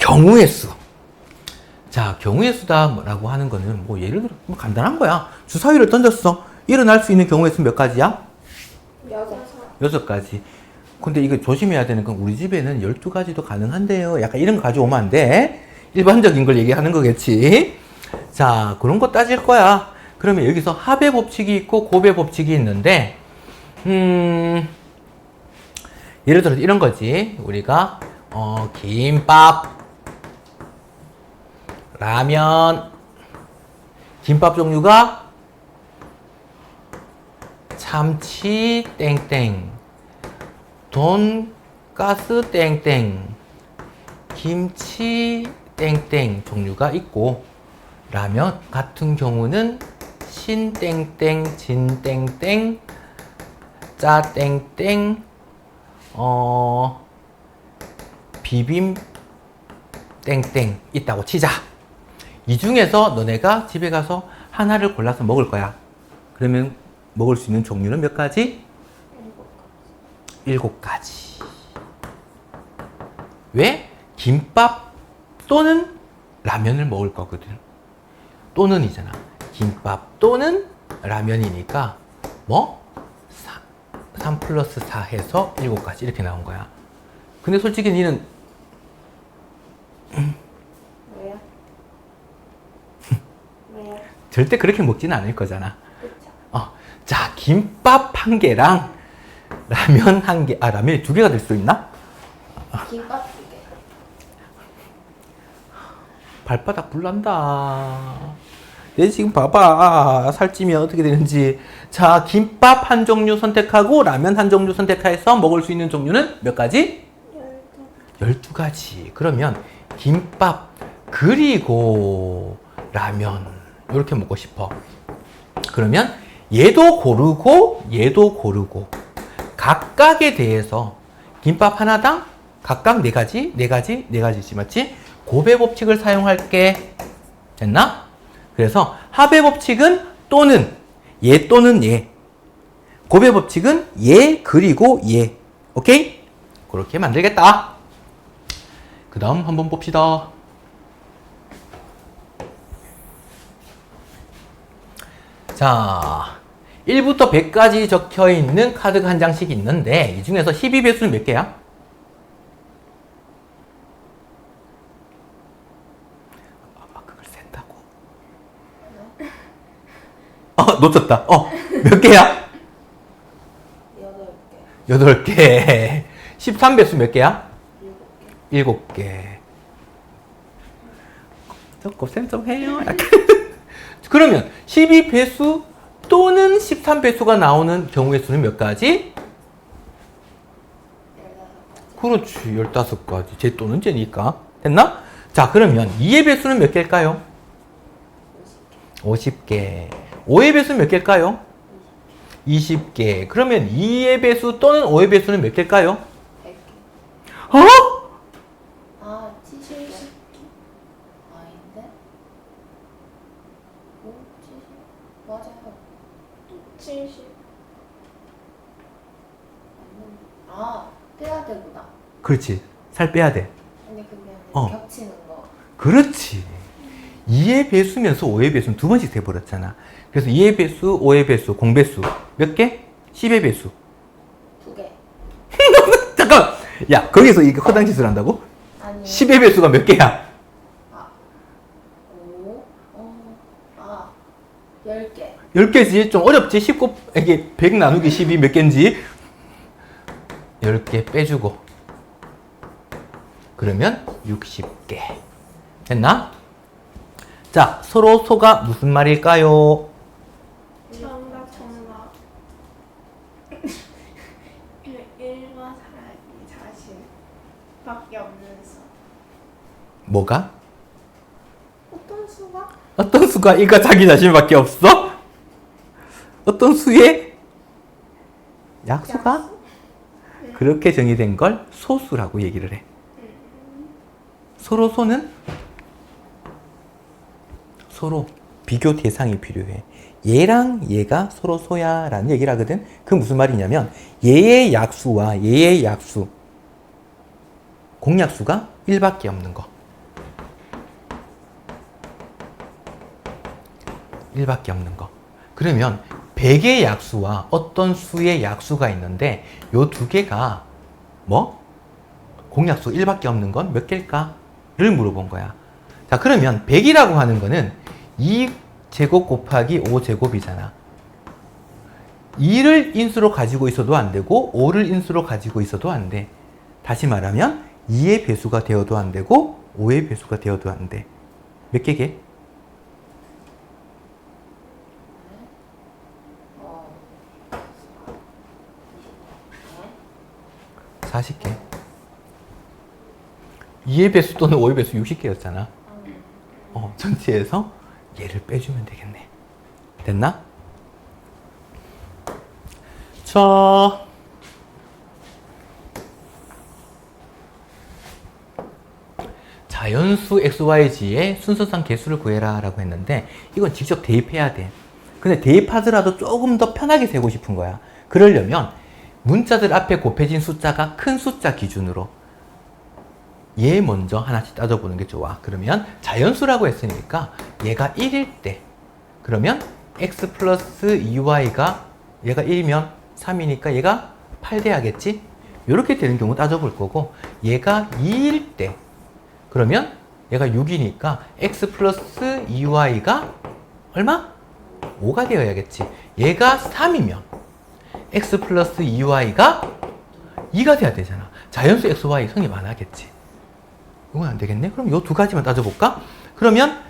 경우의 수. 자, 경우의 수다라고 하는 거는 뭐 예를 들어 뭐 간단한 거야. 주사위를 던졌어. 일어날 수 있는 경우의 수 몇 가지야? 6가지. 근데 이거 조심해야 되는 건 우리 집에는 12가지도 가능한데요. 약간 이런 거 가져오면 안 돼. 일반적인 걸 얘기하는 거겠지. 자, 그런 거 따질 거야. 그러면 여기서 합의 법칙이 있고 곱의 법칙이 있는데 예를 들어서 이런 거지. 우리가 김밥, 라면, 김밥 종류가 참치 땡땡, 돈가스 땡땡, 김치 땡땡 종류가 있고, 라면 같은 경우는 신 땡땡, 진 땡땡, 짜 땡땡, 비빔 땡땡 있다고 치자. 이 중에서 너네가 집에 가서 하나를 골라서 먹을 거야. 그러면 먹을 수 있는 종류는 몇 가지? 7가지. 왜? 김밥 또는 라면을 먹을 거거든. 또는 이잖아. 김밥 또는 라면이니까 뭐? 3 플러스 4 해서 7가지 이렇게 나온 거야. 근데 솔직히 니는 왜요? 왜요? 절대 그렇게 먹지는 않을 거잖아. 그쵸. 자, 김밥 1개랑 라면 1개. 아, 라면이 2개가 될 수 있나? 김밥 2개. 발바닥 불난다. 내 지금 봐봐. 살찌면 어떻게 되는지. 자, 김밥 한 종류 선택하고 라면 한 종류 선택해서 먹을 수 있는 종류는 몇 가지? 12가지. 그러면 김밥 그리고 라면 이렇게 먹고 싶어. 그러면 얘도 고르고 얘도 고르고 각각에 대해서 김밥 하나당 각각 4가지, 4가지, 4가지지 맞지? 곱의 법칙을 사용할게. 됐나? 그래서 합의 법칙은 또는 얘 또는 얘. 곱의 법칙은 얘 그리고 얘. 오케이? 그렇게 만들겠다. 그 다음 한번 봅시다. 자, 1부터 100까지 적혀 있는 카드가 한 장씩 있는데 이 중에서 12배수는 몇 개야? 그걸 센다고? 놓쳤다. 몇 개야? 8개. 8개. 13배수 몇 개야? 7개. 곱셈 좀 해요. 그러면 12배수 또는 13배수가 나오는 경우의 수는 몇 가지? 15개. 그렇지. 15가지. 제 또는 제니까. 됐나? 자, 그러면 2의 배수는 몇 개일까요? 50개. 5의 배수는 몇 개일까요? 20개. 그러면 2의 배수 또는 5의 배수는 몇 개일까요? 100개. 어? 70개. 아닌데? 70. 맞아요. 70. 빼야 되구나. 그렇지. 살 빼야 돼. 아니, 그게 어. 아니라 겹치는 거. 그렇지. 2의 배수면서 5의 배수는 2번씩 돼버렸잖아. 그래서 2의 배수, 5의 배수, 공배수 몇 개? 10의 배수. 2개. 잠깐! 야, 거기서 이게 허당짓을 한다고? 아니. 10의 배수가 몇 개야? 10개. 10개지? 좀 어렵지? 19, 이게 100 나누기 12 몇 개인지? 10개 빼주고. 그러면 60개. 됐나? 자, 서로 소가 무슨 말일까요? 정답. 일과 사랑이 자신밖에 없는 수. 뭐가? 어떤 수가? 어떤 수가 일과 자기 자신밖에 없어? 어떤 수의 약수가? 그렇게 정의된 걸 소수라고 얘기를 해. 서로 소는 서로 비교 대상이 필요해. 얘랑 얘가 서로 소야 라는 얘기를 하거든. 그 무슨 말이냐면 얘의 약수와 얘의 약수 공약수가 1밖에 없는 거. 1밖에 없는 거. 그러면 100의 약수와 어떤 수의 약수가 있는데 요 두 개가 뭐? 공약수 1밖에 없는 건 몇 개일까? 를 물어본 거야. 자, 그러면 100이라고 하는 거는 2제곱 곱하기 5제곱이잖아. 2를 인수로 가지고 있어도 안 되고 5를 인수로 가지고 있어도 안 돼. 다시 말하면 2의 배수가 되어도 안 되고 5의 배수가 되어도 안 돼. 몇 개게? 어. 40개. 2의 배수 또는 5의 배수 60개였잖아. 전체에서 얘를 빼주면 되겠네. 됐나? 자, 자연수 XYZ의 순서상 개수를 구해라 라고 했는데 이건 직접 대입해야 돼. 근데 대입하더라도 조금 더 편하게 세고 싶은 거야. 그러려면 문자들 앞에 곱해진 숫자가 큰 숫자 기준으로 얘 먼저 하나씩 따져보는 게 좋아. 그러면 자연수라고 했으니까 얘가 1일 때 그러면 x 플러스 2y가 얘가 1이면 3이니까 얘가 8 돼야겠지? 이렇게 되는 경우 따져볼 거고 얘가 2일 때 그러면 얘가 6이니까 x 플러스 2y가 얼마? 5가 되어야겠지. 얘가 3이면 x 플러스 2y가 2가 돼야 되잖아. 자연수 x, y 성립 안 하겠지. 이건 안 되겠네. 그럼 이 두 가지만 따져볼까? 그러면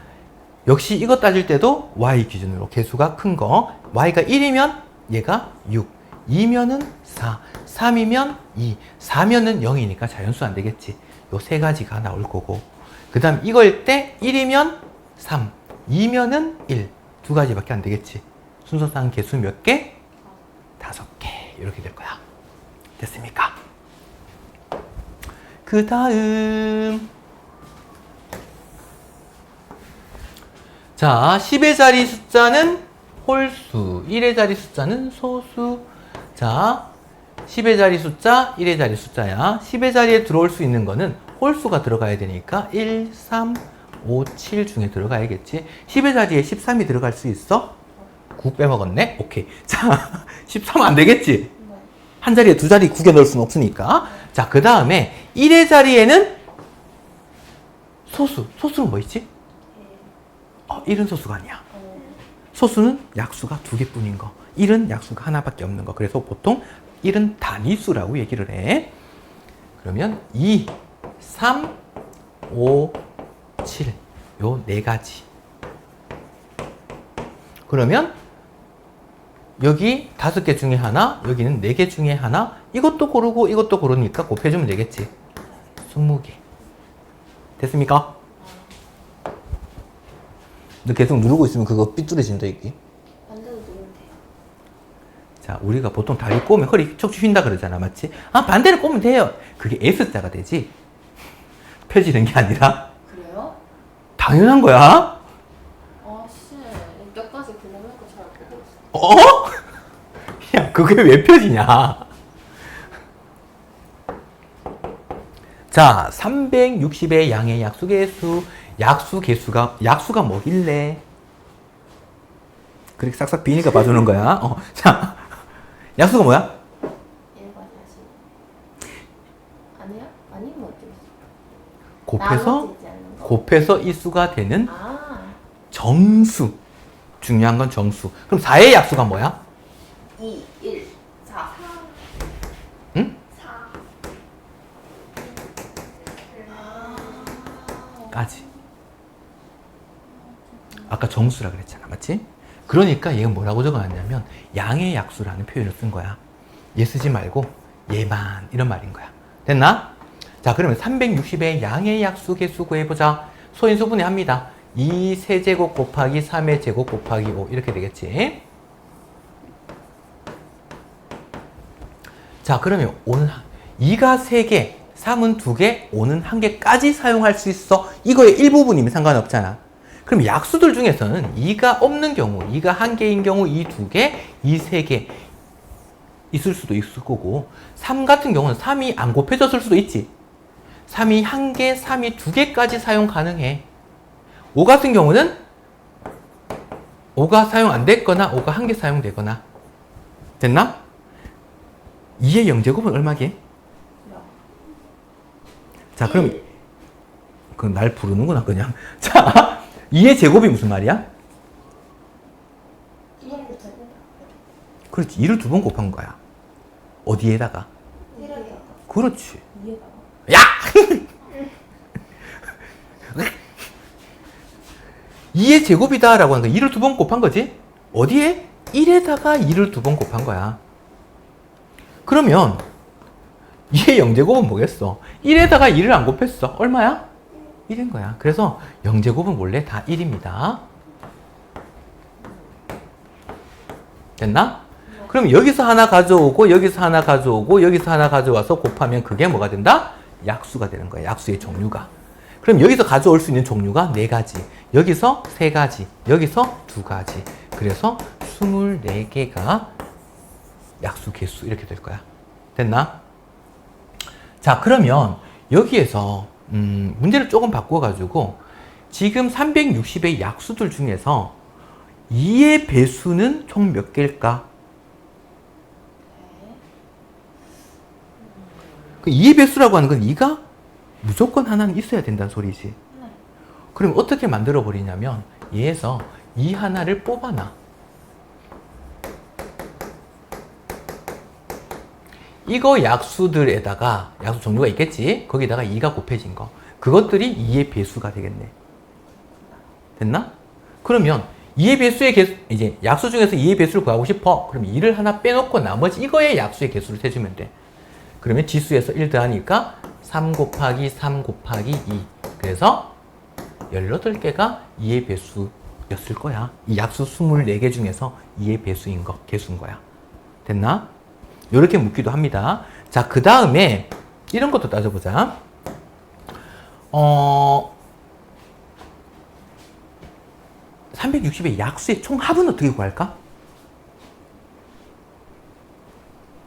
역시 이거 따질 때도 y 기준으로 개수가 큰 거. y가 1이면 얘가 6, 2면은 4, 3이면 2, 4면은 0이니까 자연수 안 되겠지. 요 세 가지가 나올 거고. 그 다음 이걸 때 1이면 3, 2면은 1. 두 가지밖에 안 되겠지. 순서상 개수 몇 개? 5개. 이렇게 될 거야. 됐습니까? 그 다음 자, 10의 자리 숫자는 홀수, 1의 자리 숫자는 소수. 자, 10의 자리 숫자, 1의 자리 숫자야. 10의 자리에 들어올 수 있는 거는 홀수가 들어가야 되니까 1, 3, 5, 7 중에 들어가야겠지. 10의 자리에 13이 들어갈 수 있어? 9 빼먹었네? 오케이. 자, 13 안 되겠지? 네. 한 자리에 두 자리 구겨 넣을 수는 없으니까. 자, 그 다음에 1의 자리에는 소수. 소수는 뭐 있지? 1은 소수가 아니야. 소수는 약수가 2개뿐인 거. 1은 약수가 하나밖에 없는 거. 그래서 보통 1은 단위수라고 얘기를 해. 그러면 2, 3, 5, 7. 요 네 가지. 그러면 여기 5개 중에 하나, 여기는 4개 중에 하나. 이것도 고르고 이것도 고르니까 곱해주면 되겠지. 20개. 됐습니까? 너 계속 누르고 있으면 그거 삐뚤어진다, 이게. 반대로 누르면 돼요. 자, 우리가 보통 다리 꼬면 허리 척추 휜다 그러잖아, 맞지? 아, 반대로 꼬면 돼요. 그게 S자가 되지. 펴지는 게 아니라. 그래요? 당연한 거야. 아씨, 몇 가지 그려놓고 잘 보고 있어. 어? 야, 그게 왜 펴지냐? 자, 360의 양의 약수 개수. 약수가 뭐길래? 그렇게 싹싹 비니까 봐주는 거야. 자, 약수가 뭐야? 1과 40. 아니야? 아니면 어쩌겠어? 곱해서, 나눠지지 않는 거. 곱해서 이 수가 되는 아, 정수. 중요한 건 정수. 그럼 4의 약수가 뭐야? 2, 1, 4. 응? 4. 까지. 아까 정수라 그랬잖아, 맞지? 그러니까 얘가 뭐라고 적어놨냐면 양의 약수라는 표현을 쓴 거야. 얘 쓰지 말고 얘만 이런 말인 거야. 됐나? 자, 그러면 360의 양의 약수 개수 구해보자. 소인수분해 합니다. 2 세제곱 곱하기 3의 제곱 곱하기 5 이렇게 되겠지. 자, 그러면 2가 3개, 3은 2개, 5는 1개까지 사용할 수 있어. 이거의 일부분이면 상관없잖아. 그럼 약수들 중에서는 2가 없는 경우, 2가 1개인 경우 2 2개, 2 3개 있을 수도 있을 거고 3 같은 경우는 3이 안 곱해졌을 수도 있지. 3이 1개, 3이 2개까지 사용 가능해. 5 같은 경우는 5가 사용 안 됐거나 5가 한 개 사용되거나. 됐나? 2의 0제곱은 얼마게? 자, 그럼 그 날 부르는구나 그냥. 자, 2의 제곱이 무슨 말이야? 1을 두 그렇지. 2를 두 번 곱한 거야. 어디에다가? 1을 그렇지. 위에다가. 야! 2의 제곱이다 라고 하는 거 2를 두 번 곱한 거지? 어디에? 1에다가 2를 두 번 곱한 거야. 그러면 2의 0제곱은 뭐겠어? 1에다가 2를 안 곱했어. 얼마야? 1인 거야. 그래서 0제곱은 원래 다 1입니다. 됐나? 그럼 여기서 하나 가져오고 여기서 하나 가져오고 여기서 하나 가져와서 곱하면 그게 뭐가 된다? 약수가 되는 거야. 약수의 종류가. 그럼 여기서 가져올 수 있는 종류가 4가지. 여기서 3가지. 여기서 2가지. 그래서 24개가 약수, 개수 이렇게 될 거야. 됐나? 자, 그러면 여기에서 문제를 조금 바꿔가지고 지금 360의 약수들 중에서 2의 배수는 총 몇 개일까? 그 2의 배수라고 하는 건 2가 무조건 하나는 있어야 된다는 소리지. 그럼 어떻게 만들어 버리냐면 얘에서 2 하나를 뽑아놔. 이거 약수들에다가 약수 종류가 있겠지? 거기다가 2가 곱해진 거. 그것들이 2의 배수가 되겠네. 됐나? 그러면 2의 배수의 개수, 이제 약수 중에서 2의 배수를 구하고 싶어. 그럼 2를 하나 빼놓고 나머지 이거의 약수의 개수를 세주면 돼. 그러면 지수에서 1 더하니까 3 곱하기 3 곱하기 2. 그래서 18개가 2의 배수였을 거야. 이 약수 24개 중에서 2의 배수인 거, 개수인 거야. 됐나? 이렇게 묻기도 합니다. 자, 그 다음에 이런 것도 따져보자. 360의 약수의 총합은 어떻게 구할까?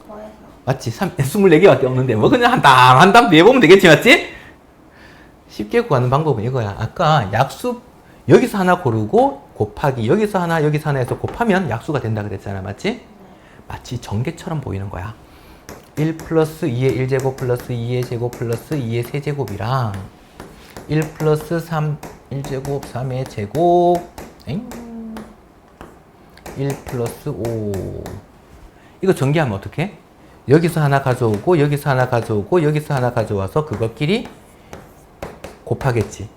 더해서 맞지? 24개밖에 없는데 뭐 그냥 한 땀 내보면 되겠지, 맞지? 쉽게 구하는 방법은 이거야. 아까 약수 여기서 하나 고르고 곱하기 여기서 하나 여기서 하나 해서 곱하면 약수가 된다 그랬잖아, 맞지? 마치 전개처럼 보이는 거야. 1 플러스 2의 1제곱 플러스 2의 제곱 플러스 2의 세제곱이랑 1 플러스 3 1제곱 3의 제곱 1 플러스 5 이거 전개하면 어떻게? 여기서 하나 가져오고 여기서 하나 가져오고 여기서 하나 가져와서 그것끼리 곱하겠지.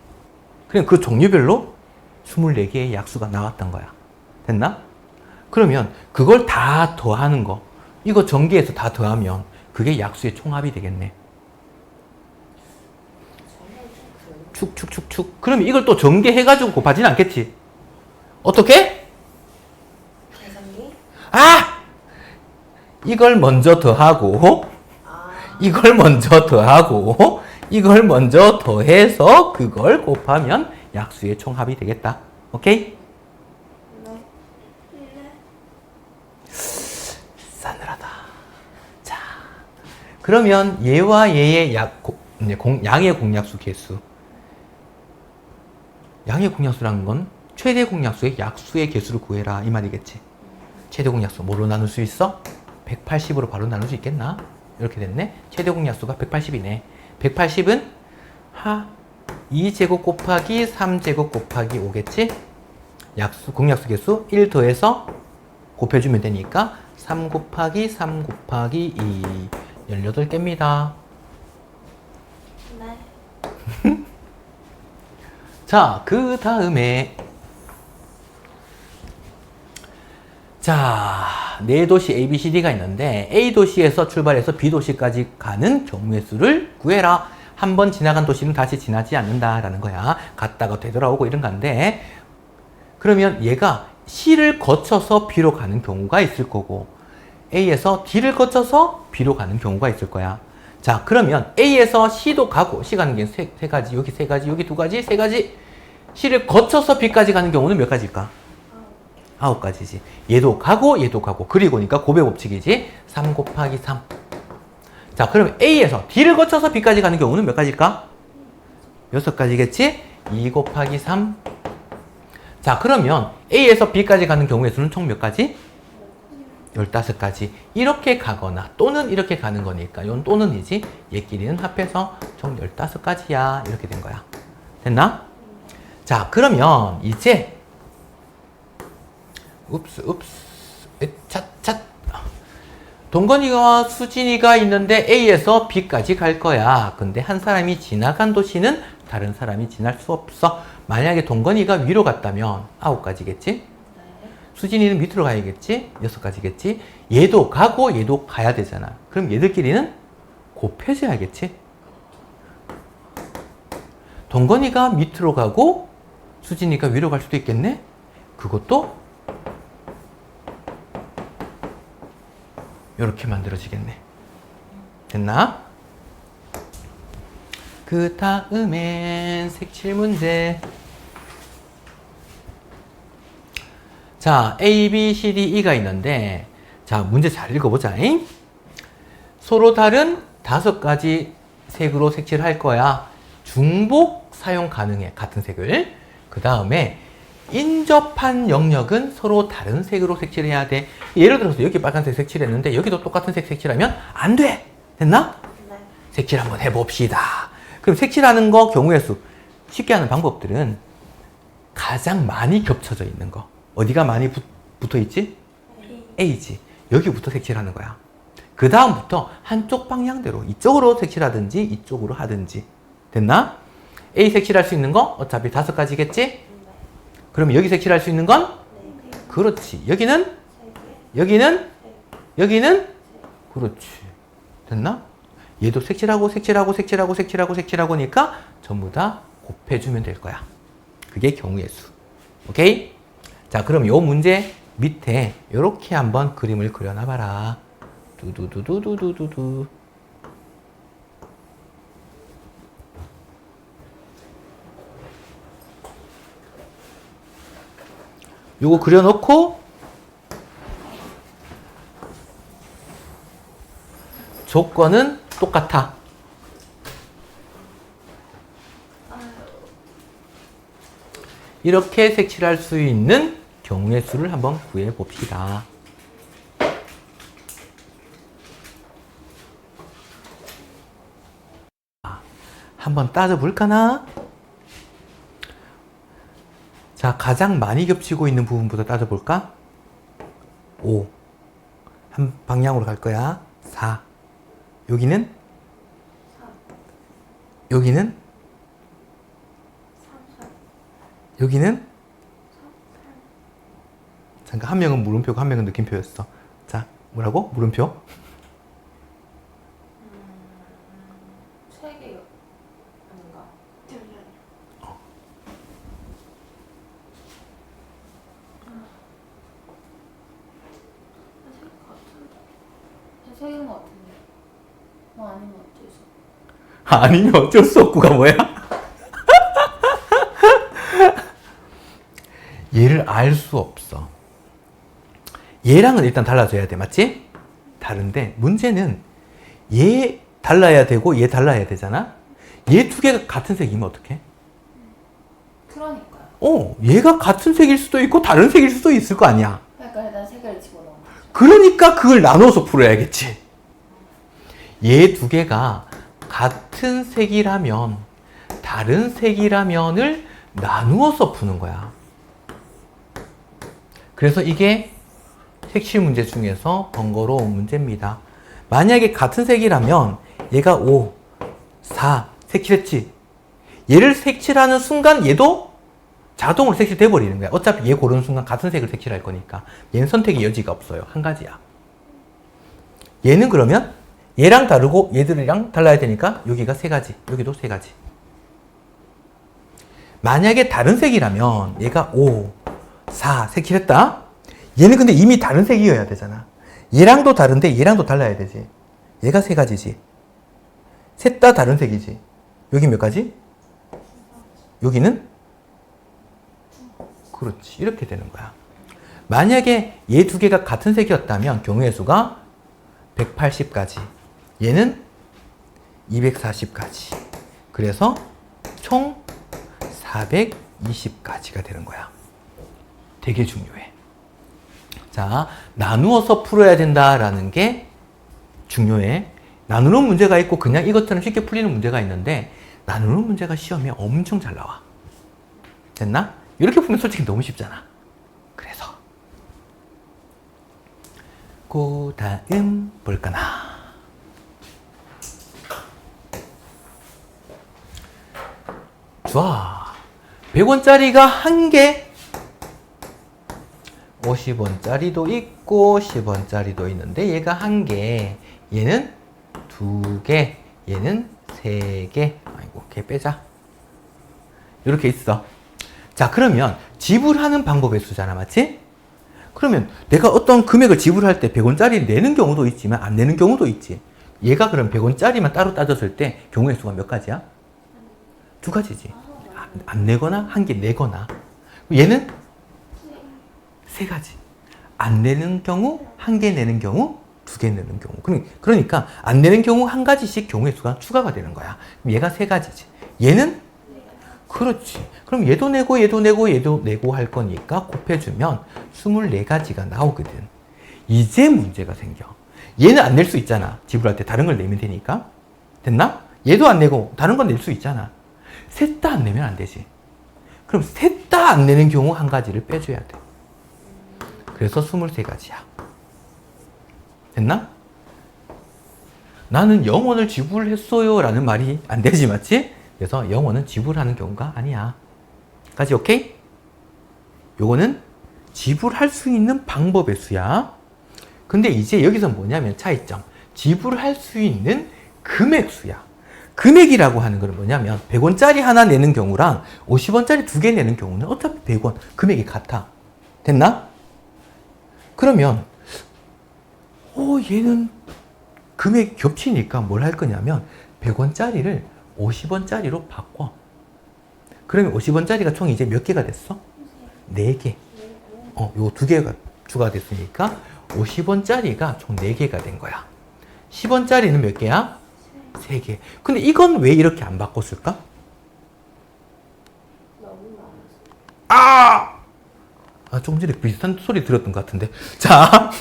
그럼 그 종류별로 24개의 약수가 나왔던 거야. 됐나? 그러면 그걸 다 더하는 거 이거 전개해서 다 더하면 그게 약수의 총합이 되겠네. 축축축축. 그러면 이걸 또 전개해가지고 곱하지는 않겠지. 어떻게? 계산기 이걸 먼저 더하고 이걸 먼저 더하고 이걸 먼저 더해서 그걸 곱하면 약수의 총합이 되겠다. 오케이? 싸늘하다. 자, 그러면 얘와 얘의 양의 공약수 개수. 양의 공약수라는 건 최대 공약수의 약수의 개수를 구해라 이 말이겠지. 최대 공약수 뭐로 나눌 수 있어? 180으로 바로 나눌 수 있겠나? 이렇게 됐네. 최대 공약수가 180이네. 180은 2제곱 곱하기 3제곱 곱하기 5겠지? 약수, 공약수 개수 1 더해서 곱해주면 되니까 3 곱하기 3 곱하기 2 18개입니다. 네. 자, 그 다음에 자, 4도시 A, B, C, D가 있는데 A 도시에서 출발해서 B 도시까지 가는 경우의 수를 구해라. 한 번 지나간 도시는 다시 지나지 않는다라는 거야. 갔다가 되돌아오고 이런 건데 그러면 얘가 C를 거쳐서 B로 가는 경우가 있을 거고 A에서 D를 거쳐서 B로 가는 경우가 있을 거야. 자, 그러면 A에서 C도 가고 C 가는 게 세 가지, 여기 세 가지, 여기 두 가지, 세 가지. C를 거쳐서 B까지 가는 경우는 몇 가지일까? 9가지지. 얘도 가고 얘도 가고 그리고니까 곱의 법칙이지. 3 곱하기 3. 자, 그러면 A에서 D를 거쳐서 B까지 가는 경우는 몇 가지일까? 6가지겠지? 2 곱하기 3. 자, 그러면 A에서 B까지 가는 경우의 수는 총 몇 가지? 15가지. 이렇게 가거나 또는 이렇게 가는 거니까 이건 또는이지. 얘끼리는 합해서 총 15가지야. 이렇게 된 거야. 됐나? 자, 그러면 이제 찻. 동건이와 수진이가 있는데 A에서 B까지 갈 거야. 근데 한 사람이 지나간 도시는 다른 사람이 지날 수 없어. 만약에 동건이가 위로 갔다면 9가지겠지? 네. 수진이는 밑으로 가야겠지? 6가지겠지? 얘도 가고 얘도 가야 되잖아. 그럼 얘들끼리는 곱해져야겠지? 동건이가 밑으로 가고 수진이가 위로 갈 수도 있겠네? 그것도 이렇게 만들어지겠네. 됐나? 그 다음엔 색칠 문제. 자, A, B, C, D, E가 있는데, 자, 문제 잘 읽어보자. 잉? 서로 다른 5가지 색으로 색칠을 할 거야. 중복 사용 가능해. 같은 색을. 그 다음에 인접한 영역은 서로 다른 색으로 색칠해야 돼. 예를 들어서 여기 빨간색 색칠했는데 여기도 똑같은 색 색칠하면 안 돼. 됐나? 네. 색칠 한번 해봅시다. 그럼 색칠하는 거 경우의 수. 쉽게 하는 방법들은 가장 많이 겹쳐져 있는 거. 어디가 많이 붙어 있지? A지. 여기부터 색칠하는 거야. 그 다음부터 한쪽 방향대로 이쪽으로 색칠하든지 이쪽으로 하든지. 됐나? A 색칠할 수 있는 거 어차피 5가지겠지? 네. 그러면 여기 색칠할 수 있는 건? 네. 그렇지. 여기는? 3개. 여기는? 네. 여기는? 그렇지. 됐나? 얘도 색칠하고 니까 전부 다 곱해주면 될 거야. 그게 경우의 수. 오케이? 자, 그럼 요 문제 밑에 이렇게 한번 그림을 그려놔봐라. 두두두두두두두. 요거 그려놓고 조건은 똑같아. 이렇게 색칠할 수 있는 경우의 수를 한번 구해 봅시다. 한번 따져볼까나? 자, 가장 많이 겹치고 있는 부분부터 따져볼까? 5. 한 방향으로 갈 거야. 4. 여기는? 3. 여기는? 3. 여기는? 3. 잠깐, 한 명은 물음표고 한 명은 느낌표였어. 자, 뭐라고? 물음표? 3개 아닌가? 잠시만요. 세 개인 것 같은데. 아니면 어째서? 아니면 어쩔 수 없고가 뭐야? 얘를 알 수 없어. 얘랑은 일단 달라져야 돼. 맞지? 다른데 문제는 얘 달라야 되고 얘 달라야 되잖아? 얘 두 개가 같은 색이면 어떡해? 그러니까요. 얘가 같은 색일 수도 있고 다른 색일 수도 있을 거 아니야. 그러니까 일단 세 개를 집어넣으면 되죠. 그러니까 그걸 나눠서 풀어야겠지. 얘 두 개가 같은 색이라면 다른 색이라면을 나누어서 푸는 거야. 그래서 이게 색칠 문제 중에서 번거로운 문제입니다. 만약에 같은 색이라면 얘가 5, 4 색칠했지. 얘를 색칠하는 순간 얘도 자동으로 색칠돼 버리는 거야. 어차피 얘 고르는 순간 같은 색을 색칠할 거니까. 얘는 선택의 여지가 없어요. 한 가지야. 얘는 그러면 얘랑 다르고 얘들이랑 달라야 되니까 여기가 3가지, 여기도 3가지. 만약에 다른 색이라면 얘가 5, 4 색칠했다. 얘는 근데 이미 다른 색이어야 되잖아. 얘랑도 다른데 얘랑도 달라야 되지. 얘가 3가지지. 셋 다 다른 색이지. 여기 몇 가지? 여기는? 그렇지. 이렇게 되는 거야. 만약에 얘 두 개가 같은 색이었다면 경우의 수가 180가지. 얘는 240가지. 그래서 총 420가지가 되는 거야. 되게 중요해. 자, 나누어서 풀어야 된다라는 게 중요해. 나누는 문제가 있고 그냥 이것처럼 쉽게 풀리는 문제가 있는데 나누는 문제가 시험에 엄청 잘 나와. 됐나? 이렇게 보면 솔직히 너무 쉽잖아. 그래서 그 다음 볼까나. 좋아. 100원짜리가 한 개, 50원짜리도 있고 10원짜리도 있는데 얘가 한 개, 얘는 두 개, 얘는 세 개. 아이고, 걔 빼자. 이렇게 있어. 자, 그러면 지불하는 방법의 수잖아, 맞지? 그러면 내가 어떤 금액을 지불할 때 100원짜리 내는 경우도 있지만 안 내는 경우도 있지. 얘가 그럼 100원짜리만 따로 따졌을 때 경우의 수가 몇 가지야? 두 가지지. 안 내거나 한 개 내거나. 얘는 세 가지. 안 내는 경우, 한 개 내는 경우, 두 개 내는 경우. 그러니까 안 내는 경우 한 가지씩 경우의 수가 추가가 되는 거야. 그럼 얘가 세 가지지. 얘는? 그렇지. 그럼 얘도 내고 얘도 내고 얘도 내고 할 거니까 곱해주면 24가지가 나오거든. 이제 문제가 생겨. 얘는 안 낼 수 있잖아. 지불할 때 다른 걸 내면 되니까. 됐나? 얘도 안 내고 다른 건 낼 수 있잖아. 셋 다 안 내면 안 되지. 그럼 셋 다 안 내는 경우 한 가지를 빼줘야 돼. 그래서 23가지야. 됐나? 나는 0원을 지불했어요 라는 말이 안 되지, 맞지? 그래서 0원은 지불하는 경우가 아니야. 까지 오케이? 요거는 지불할 수 있는 방법의 수야. 근데 이제 여기서 뭐냐면 차이점. 지불할 수 있는 금액 수야. 금액이라고 하는 건 뭐냐면 100원짜리 하나 내는 경우랑 50원짜리 두 개 내는 경우는 어차피 100원 금액이 같아. 됐나? 그러면 얘는 금액이 겹치니까 뭘 할 거냐면 100원짜리를 50원짜리로 바꿔. 그러면 50원짜리가 총 이제 몇 개가 됐어? 4개. 요 두 개가 추가됐으니까 50원짜리가 총 4개가 된 거야. 10원짜리는 몇 개야? 3개. 근데 이건 왜 이렇게 안 바꿨을까? 조금 전에 비슷한 소리 들었던 것 같은데. 자,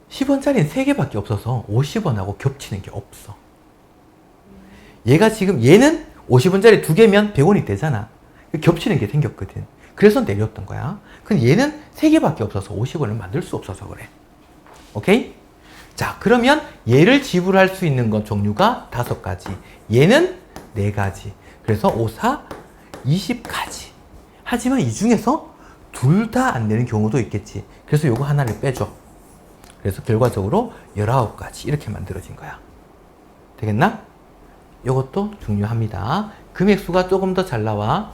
10원짜리는 3개밖에 없어서 50원하고 겹치는 게 없어. 얘가 지금, 얘는 50원짜리 2개면 100원이 되잖아. 겹치는 게 생겼거든. 그래서 내렸던 거야. 근데 얘는 3개밖에 없어서 50원을 만들 수 없어서 그래. 오케이? 자, 그러면 얘를 지불할 수 있는 건 종류가 5가지. 얘는 4가지. 그래서 5, 4, 20가지. 하지만 이 중에서 둘 다 안 내는 경우도 있겠지. 그래서 요거 하나를 빼줘. 그래서 결과적으로 19가지 이렇게 만들어진 거야. 되겠나? 요것도 중요합니다. 금액수가 조금 더 잘 나와.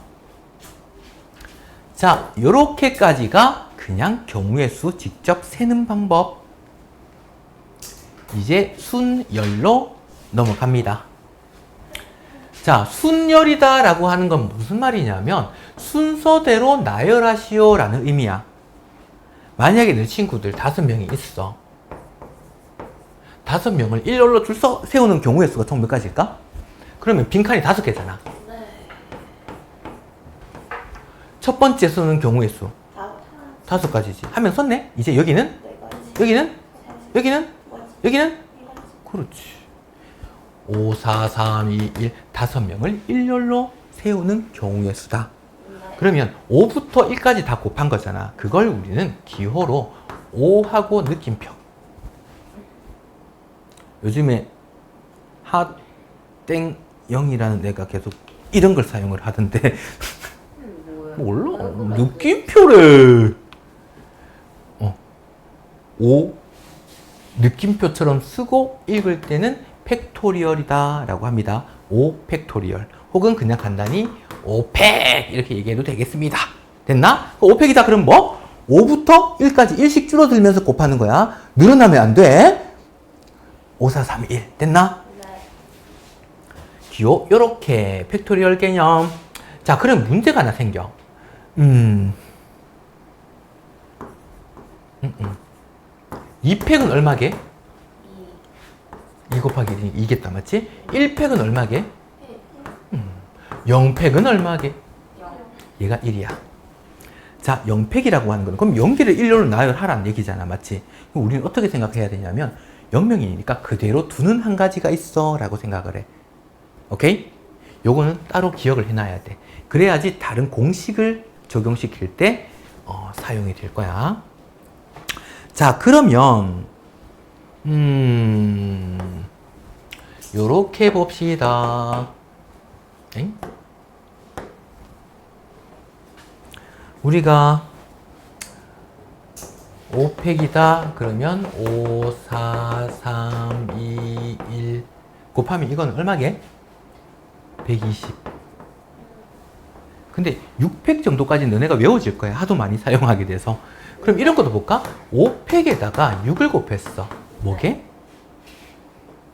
자, 요렇게까지가 그냥 경우의 수 직접 세는 방법. 이제 순열로 넘어갑니다. 자, 순열이다 라고 하는 건 무슨 말이냐면 순서대로 나열하시오 라는 의미야. 만약에 내 친구들 5명이 있어. 5명을 일렬로 줄 세우는 경우의 수가 총 몇 가지일까? 그러면 빈칸이 5개잖아. 네. 첫 번째 쓰는 경우의 수 5가지지. 하면 썼네? 이제 여기는? 여기는? 여기는? 여기는? 그렇지. 5, 4, 3, 2, 1, 5명을 일렬로 세우는 경우의 수다. 그러면 5부터 1까지 다 곱한 거잖아. 그걸 우리는 기호로 5하고 느낌표. 요즘에 핫땡 0이라는 애가 계속 이런 걸 사용을 하던데 몰라. 느낌표래. 5 느낌표처럼 쓰고 읽을 때는 팩토리얼이다 라고 합니다. 5 팩토리얼 혹은 그냥 간단히 5팩 이렇게 얘기해도 되겠습니다. 됐나? 5팩이다 그럼 뭐? 5부터 1까지 1씩 줄어들면서 곱하는 거야. 늘어나면 안 돼. 5, 4, 3, 1 됐나? 네. 기호 요렇게 팩토리얼 개념. 자, 그럼 문제가 하나 생겨. 2팩은 얼마게? 2 곱하기 1이 2겠다, 맞지? 1팩은 얼마게? 0팩은 얼마게? 0. 얘가 1이야. 자, 0팩이라고 하는 거는 그럼 0개를 일렬로 나열하라는 얘기잖아. 맞지? 그럼 우리는 어떻게 생각해야 되냐면 0명이니까 그대로 두는 한 가지가 있어 라고 생각을 해. 오케이? 요거는 따로 기억을 해놔야 돼. 그래야지 다른 공식을 적용시킬 때 사용이 될 거야. 자, 그러면 요렇게 봅시다. 엥? 우리가 5팩이다 그러면 5, 4, 3, 2, 1 곱하면 이건 얼마게? 120. 근데 6팩 정도까지 너네가 외워질 거야. 하도 많이 사용하게 돼서. 그럼 이런 것도 볼까? 5팩에다가 6을 곱했어. 뭐게?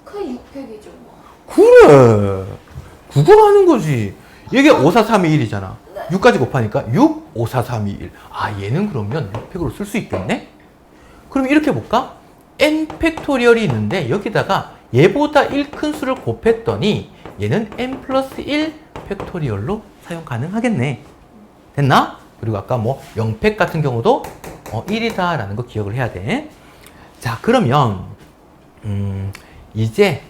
그 6팩이죠 뭐. 그래. 그거 하는 거지. 이게 5, 4, 3, 2, 1이잖아. 6까지 곱하니까 6, 5, 4, 3, 2, 1. 아, 얘는 그러면 6팩으로 쓸 수 있겠네? 그럼 이렇게 볼까? n 팩토리얼이 있는데 여기다가 얘보다 1 큰 수를 곱했더니 얘는 n 플러스 1 팩토리얼로 사용 가능하겠네. 됐나? 그리고 아까 뭐 0팩 같은 경우도 1이다 라는 거 기억을 해야 돼. 자, 그러면 이제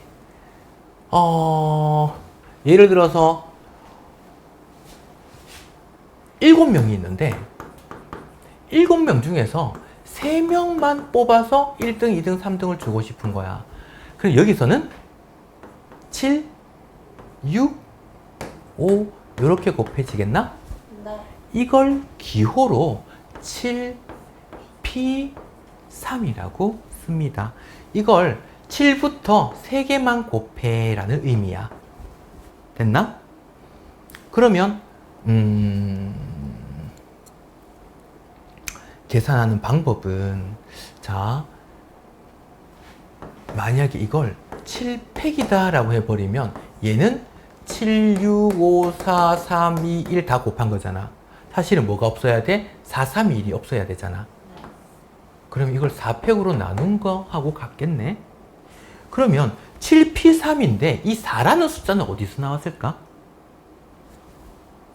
예를 들어서 7명이 있는데 7명 중에서 3명만 뽑아서 1등, 2등, 3등을 주고 싶은 거야. 그럼 여기서는 7, 6, 5 이렇게 곱해지겠나? 네. 이걸 기호로 7P3이라고 씁니다. 이걸 7부터 3개만 곱해라는 의미야. 됐나? 그러면 계산하는 방법은 자, 만약에 이걸 7팩이다 라고 해버리면 얘는 7, 6, 5, 4, 3, 2, 1 다 곱한 거잖아. 사실은 뭐가 없어야 돼? 4, 3, 2, 1이 없어야 되잖아. 그럼 이걸 4팩으로 나눈 거 하고 같겠네? 그러면 7P3인데 이 4라는 숫자는 어디서 나왔을까?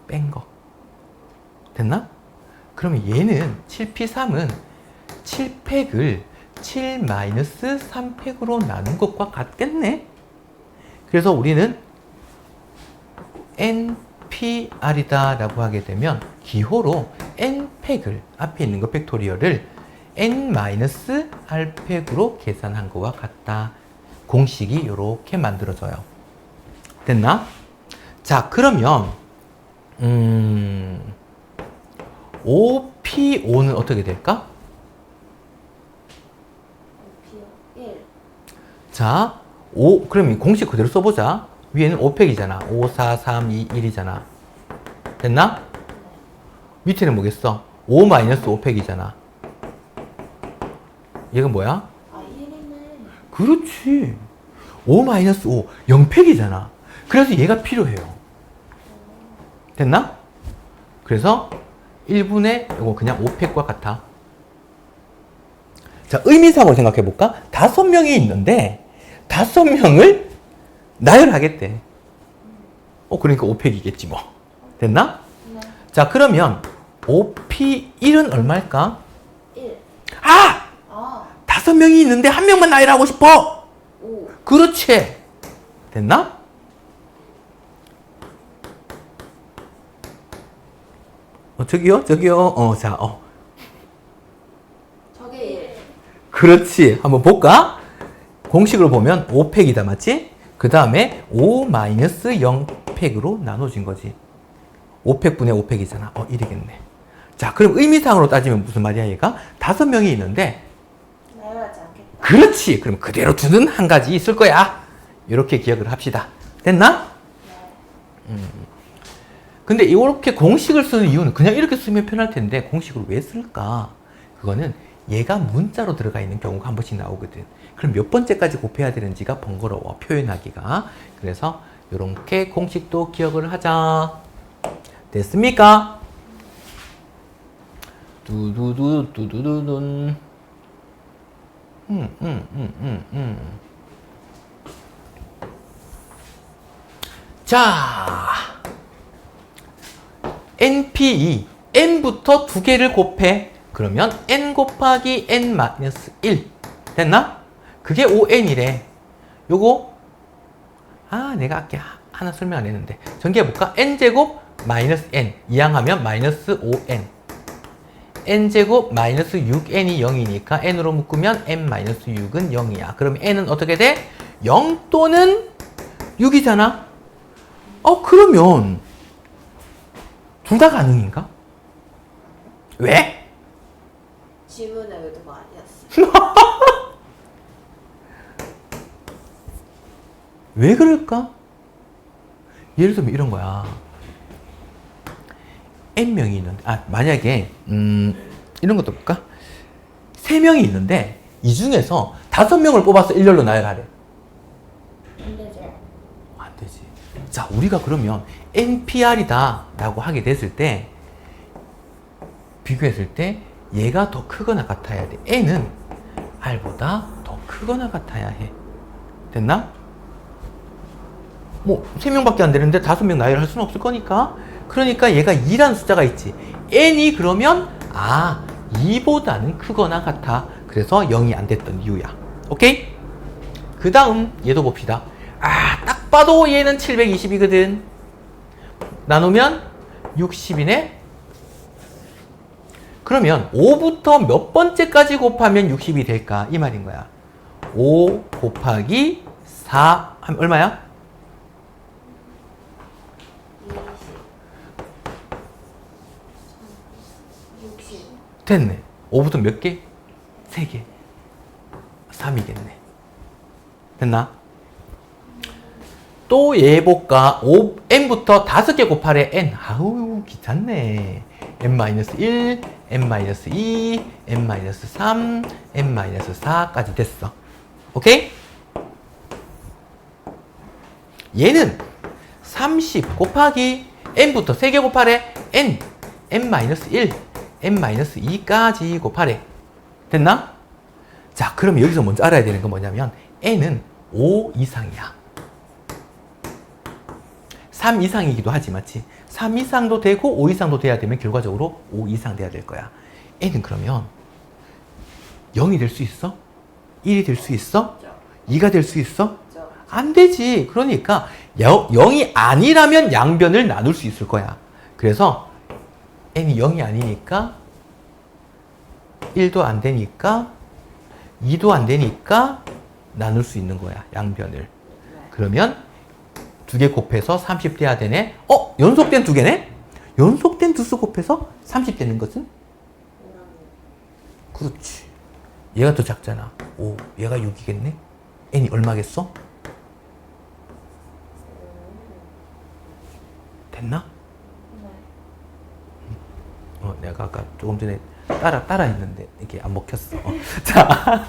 뺀 거. 됐나? 그러면 얘는 7P3은 7팩을 7-3팩으로 나눈 것과 같겠네? 그래서 우리는 NPR이다 라고 하게 되면 기호로 N팩을 앞에 있는 거 팩토리얼을 N-R팩으로 계산한 것과 같다. 공식이 이렇게 만들어져요. 됐나? 자, 그러면 5P5는 어떻게 될까? 1. 자, 5, 그럼 이 공식 그대로 써보자. 위에는 5팩이잖아. 5, 4, 3, 2, 1이잖아. 됐나? 밑에는 뭐겠어? 5-5팩이잖아. 얘가 뭐야? 아, 1이네. 그렇지. 5-5, 0팩이잖아. 그래서 얘가 필요해요. 됐나? 그래서 1분의 이거 그냥 5팩과 같아. 자, 의미상으로 생각해 볼까? 5명이 있는데 5명을 나열하겠대. 그러니까 5팩이겠지 뭐. 됐나? 네. 자, 그러면 5P1은 얼마일까? 1. 아! 아, 5명이 있는데 1명만 나열하고 싶어! 5. 그렇지. 됐나? 저기요? 자, 저게 1. 그렇지. 한번 볼까? 공식으로 보면 5팩이다, 맞지? 그 다음에 5-0팩으로 나눠진 거지. 5팩분의 5팩이잖아. 1이겠네. 자, 그럼 의미상으로 따지면 무슨 말이야, 얘가? 5명이 있는데, 나열하지 않겠다. 그렇지. 그럼 그대로 두는 한 가지 있을 거야. 이렇게 기억을 합시다. 됐나? 네. 근데 이렇게 공식을 쓰는 이유는 그냥 이렇게 쓰면 편할 텐데 공식을 왜 쓸까? 그거는 얘가 문자로 들어가 있는 경우가 한 번씩 나오거든. 그럼 몇 번째까지 곱해야 되는지가 번거로워, 표현하기가. 그래서 이렇게 공식도 기억을 하자. 됐습니까? 두두두두두둔. 자, NP2 n부터 두 개를 곱해. 그러면 n 곱하기 n-1 됐나? 그게 5n이래. 요거 내가 아까 하나 설명 안 했는데 전개해볼까? n제곱 마이너스 n 이항하면 마이너스 5n n제곱 마이너스 6n이 0이니까 n으로 묶으면 n-6은 0이야. 그럼 n은 어떻게 돼? 0 또는 6이잖아. 그러면 둘 다 가능인가? 왜? 지문의 의도가 아니었어. 왜 그럴까? 예를 들면 이런 거야. n명이 있는데, 만약에, 이런 것도 볼까? 3명이 있는데, 이 중에서 5명을 뽑아서 일렬로 나열하래. 안 되죠. 안 되지. 자, 우리가 그러면 NPR이다 라고 하게 됐을 때, 비교했을 때, 얘가 더 크거나 같아야 돼. N은 R보다 더 크거나 같아야 해. 됐나? 3명밖에 안 되는데 5명 나열할 수는 없을 거니까. 그러니까 얘가 2라는 숫자가 있지. n이 그러면 2보다는 크거나 같아. 그래서 0이 안 됐던 이유야. 오케이? 그 다음 얘도 봅시다. 딱 봐도 얘는 720이거든. 나누면 60이네. 그러면 5부터 몇 번째까지 곱하면 60이 될까? 이 말인 거야. 5 곱하기 4 하면 얼마야? 60. 됐네. 5부터 몇 개? 3개. 3이겠네. 됐나? 또 얘 볼까? n부터 5개 곱하래. n. 귀찮네. n-1, n-2, n-3, n-4까지 됐어. 오케이? 얘는 30 곱하기 n부터 3개 곱하래. n-1, n-2까지 곱하래. 됐나? 자, 그럼 여기서 먼저 알아야 되는 건 뭐냐면 n은 5 이상이야. 3 이상이기도 하지, 맞지? 3 이상도 되고 5 이상도 돼야 되면 결과적으로 5 이상 돼야 될 거야. n은 그러면 0이 될 수 있어? 1이 될 수 있어? 2가 될 수 있어? 안 되지. 그러니까 0이 아니라면 양변을 나눌 수 있을 거야. 그래서 n이 0이 아니니까 1도 안 되니까 2도 안 되니까 나눌 수 있는 거야. 양변을. 그러면 2개 곱해서 30 돼야 되네. 연속된 2개네? 연속된 2수 곱해서 30 되는 것은? 그렇지. 얘가 더 작잖아. 5. 얘가 6이겠네? n이 얼마겠어? 됐나? 내가 아까 조금 전에 따라 했는데 이게 안 먹혔어. 자,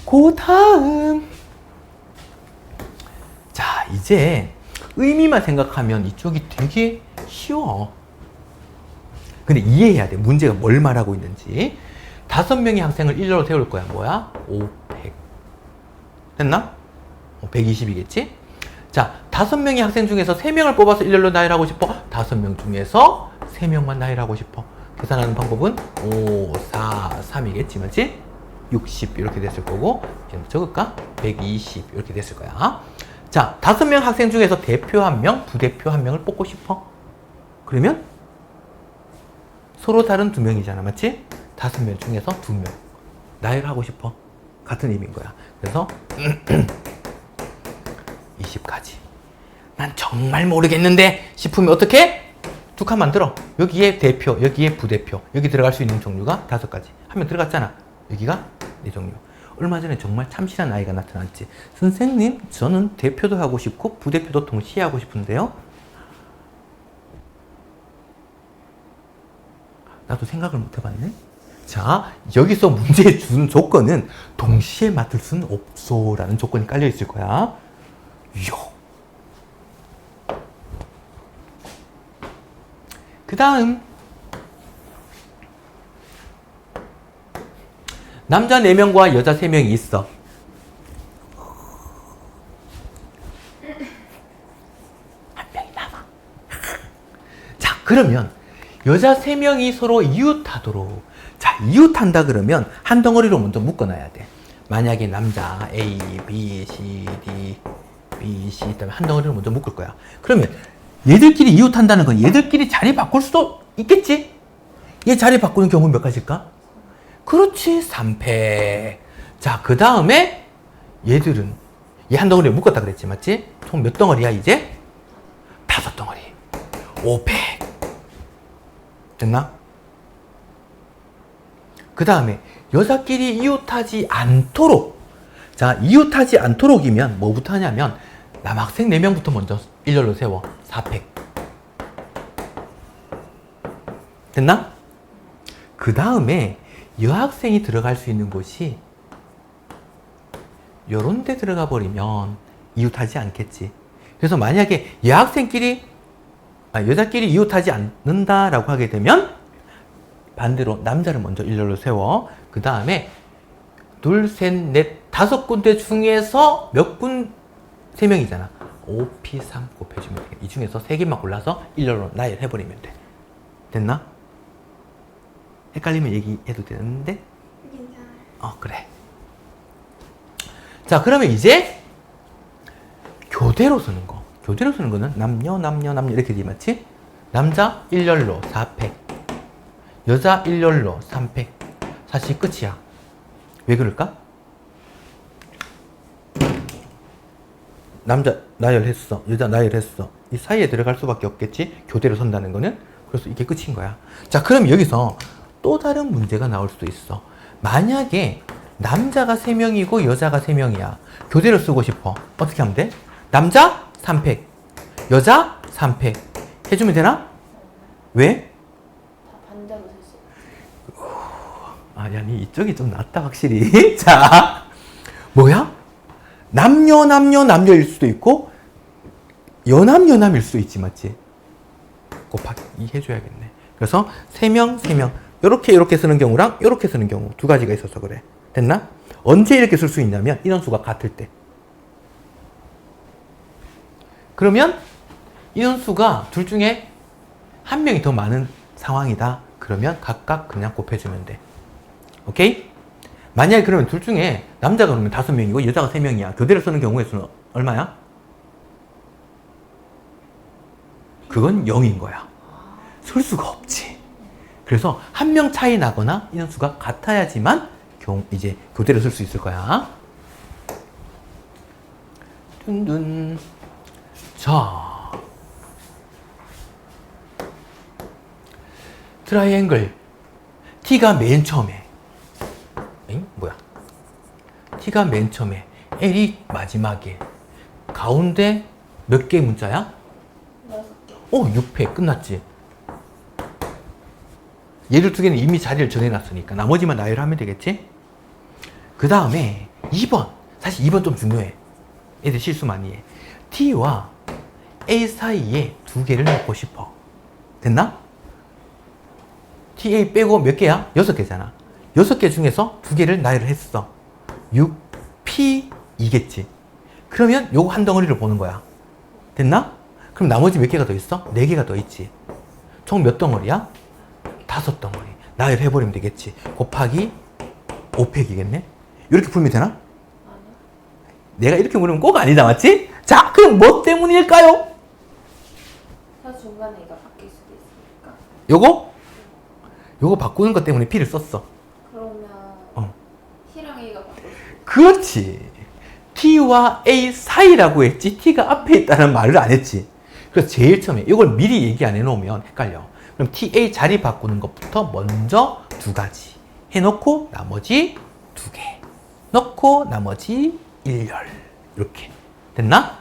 그 다음. 자, 이제 의미만 생각하면 이쪽이 되게 쉬워. 근데 이해해야 돼. 문제가 뭘 말하고 있는지. 5명의 학생을 일렬로 세울 거야. 뭐야? 500. 됐나? 120이겠지? 자, 5명의 학생 중에서 3명을 뽑아서 일렬로 나열하고 싶어. 5명 중에서 3명만 나열하고 싶어. 계산하는 방법은 5, 4, 3이겠지, 맞지? 60 이렇게 됐을 거고, 적을까? 120 이렇게 됐을 거야. 자, 5명 학생 중에서 대표 1명, 부대표 1명을 뽑고 싶어. 그러면 서로 다른 2명이잖아, 맞지? 5명 중에서 2명 나열하고 싶어. 같은 의미인 거야. 그래서 20까지. 난 정말 모르겠는데 싶으면 어떻게? 두 칸 만들어. 여기에 대표, 여기에 부대표. 여기 들어갈 수 있는 종류가 5가지. 한 명 들어갔잖아. 여기가 4종류. 얼마 전에 정말 참신한 아이가 나타났지. 선생님, 저는 대표도 하고 싶고 부대표도 동시에 하고 싶은데요. 나도 생각을 못 해봤네. 자, 여기서 문제에 준 조건은 동시에 맡을 수는 없어 라는 조건이 깔려 있을 거야. 그 다음 남자 4명과 여자 3명이 있어. 한 명이 남아. 자, 그러면 여자 3명이 서로 이웃하도록. 자, 이웃한다 그러면 한 덩어리로 먼저 묶어놔야 돼. 만약에 남자 A, B, C, D, B, C 있다면 한 덩어리로 먼저 묶을 거야. 그러면 얘들끼리 이웃한다는 건 얘들끼리 자리 바꿀 수도 있겠지? 얘 자리 바꾸는 경우 몇 가지일까? 그렇지, 3패. 자, 그 다음에 얘들은 얘 한 덩어리에 묶었다 그랬지, 맞지? 총 몇 덩어리야, 이제? 5덩어리. 5패. 됐나? 그 다음에 여자끼리 이웃하지 않도록. 자, 이웃하지 않도록이면 뭐부터 하냐면 남학생 4명부터 먼저 일렬로 세워. 4팩. 됐나? 그 다음에 여학생이 들어갈 수 있는 곳이 요런 데 들어가 버리면 이웃하지 않겠지. 그래서 만약에 여학생끼리 여자끼리 이웃하지 않는다라고 하게 되면 반대로 남자를 먼저 일렬로 세워. 그 다음에 둘, 셋, 넷, 5군데 중에서 몇 군? 3명이잖아. 5P3 곱해주면 돼. 이 중에서 3개만 골라서 일렬로 나열해버리면 돼. 됐나? 헷갈리면 얘기해도 되는데? 괜찮아요. 그래. 자, 그러면 이제 교대로 쓰는 거. 교대로 쓰는 거는 남녀 이렇게 돼, 맞지? 남자 일렬로 4팩, 여자 일렬로 3팩. 사실 끝이야. 왜 그럴까? 남자 나열했어, 여자 나열했어. 이 사이에 들어갈 수밖에 없겠지? 교대로 선다는 거는. 그래서 이게 끝인 거야. 자, 그럼 여기서 또 다른 문제가 나올 수도 있어. 만약에 남자가 3명이고 여자가 3명이야. 교대로 쓰고 싶어. 어떻게 하면 돼? 남자 3팩, 여자 3팩 해주면 되나? 왜? 다 반대로 쓸 수 있어. 아니 이쪽이 좀 낫다 확실히. 자, 뭐야? 남녀일 수도 있고 여남일 수도 있지, 맞지? 곱하기 2 해줘야겠네. 그래서 3명 요렇게 쓰는 경우랑 요렇게 쓰는 경우 2가지가 있어서 그래. 됐나? 언제 이렇게 쓸 수 있냐면 인원수가 같을 때. 그러면 인원수가 둘 중에 한 명이 더 많은 상황이다. 그러면 각각 그냥 곱해주면 돼. 오케이? 만약에 그러면 둘 중에 남자가 그러면 5명이고 여자가 3명이야. 교대로 쓰는 경우의 수는 얼마야? 그건 0인 거야. 쓸 수가 없지. 그래서 한 명 차이 나거나 인원수가 같아야지만 이제 교대로 쓸 수 있을 거야. 둔둔. 자, 트라이앵글. T가 맨 처음에. 뭐야? T가 맨 처음에. L이 마지막에. 가운데 몇 개의 문자야? 6개. 6회 끝났지. 얘들 2개는 이미 자리를 정해놨으니까 나머지만 나열하면 되겠지? 그 다음에 2번. 사실 2번 좀 중요해. 애들 실수 많이 해. T와 A 사이에 2개를 넣고 싶어. 됐나? TA 빼고 몇 개야? 6개잖아. 6개 중에서 2개를 나열을 했어. 6P2겠지. 그러면 요거 한 덩어리를 보는 거야. 됐나? 그럼 나머지 몇 개가 더 있어? 4개가 더 있지. 총 몇 덩어리야? 5덩어리. 나열해버리면 되겠지. 곱하기 5팩이겠네? 이렇게 풀면 되나? 아니요. 내가 이렇게 물으면 꼭 아니다, 맞지? 자, 그럼 뭐 때문일까요? 사실 중간에 이거 바뀔 수도 있으니까. 요거 바꾸는 것 때문에 P를 썼어. 그러면 T랑 A가 바뀔 수 있어. 그렇지. T와 A 사이라고 했지 T가 앞에 있다는 말을 안 했지. 그래서 제일 처음에 이걸 미리 얘기 안 해놓으면 헷갈려. 그럼 TA 자리 바꾸는 것부터 먼저 2가지 해놓고 나머지 2개 넣고 나머지 1열 이렇게 됐나?